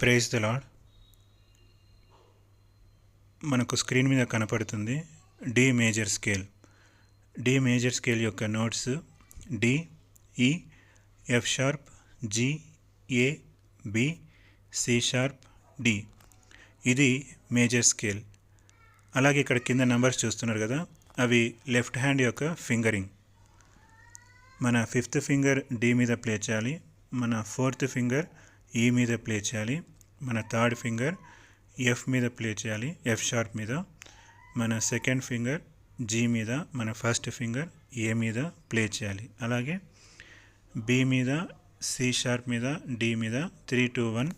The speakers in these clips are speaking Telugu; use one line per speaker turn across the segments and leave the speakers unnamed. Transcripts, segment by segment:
Praise the Lord. మనకు స్క్రీన్ మీద కనపడుతుంది D major scale. D major scale యొక్క notes D, E, F sharp, G, A, B, C sharp, D. ఇది మేజర్ స్కేల్. అలాగే ఇక్కడ కింద నెంబర్స్ చూస్తున్నారు కదా, అవి లెఫ్ట్ హ్యాండ్ యొక్క ఫింగరింగ్. మన ఫిఫ్త్ ఫింగర్ డి మీద ప్లే చేయాలి, మన ఫోర్త్ ఫింగర్ ఈ మీద ప్లే చేయాలి, మన థర్డ్ ఫింగర్ ఎఫ్ మీద ప్లే చేయాలి, ఎఫ్ షార్ప్ మీద, మన సెకండ్ ఫింగర్ జీ మీద, మన ఫస్ట్ ఫింగర్ ఏ మీద ప్లే చేయాలి. అలాగే బి మీద, సి షార్ప్ మీద, డి మీద 3, 2, 1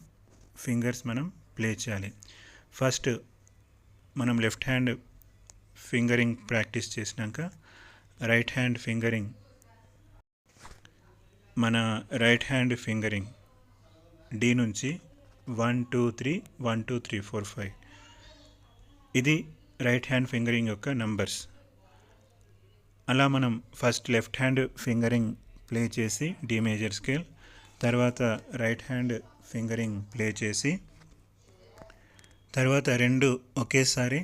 ఫింగర్స్ మనం ప్లే చేయాలి. ఫస్ట్ మనం లెఫ్ట్ హ్యాండ్ ఫింగరింగ్ ప్రాక్టీస్ చేసినాక రైట్ హ్యాండ్ ఫింగరింగ్, మన రైట్ హ్యాండ్ ఫింగరింగ్ డి నుంచి 1, 2, 3, 1, 2, 3, 4, 5 ఇది రైట్ హ్యాండ్ ఫింగరింగ్ యొక్క నంబర్స్. అలా మనం first left hand fingering play చేసి డి మేజర్ స్కేల్, తర్వాత రైట్ హ్యాండ్ ఫింగరింగ్ ప్లే చేసి, తర్వాత రెండు ఒకేసారి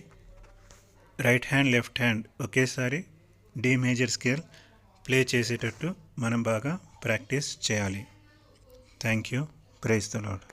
రైట్ హ్యాండ్ లెఫ్ట్ హ్యాండ్ ఒకేసారి డి మేజర్ స్కేల్ ప్లే చేసేటట్టు మనం బాగా ప్రాక్టీస్ చేయాలి. Thank you. Praise the lord.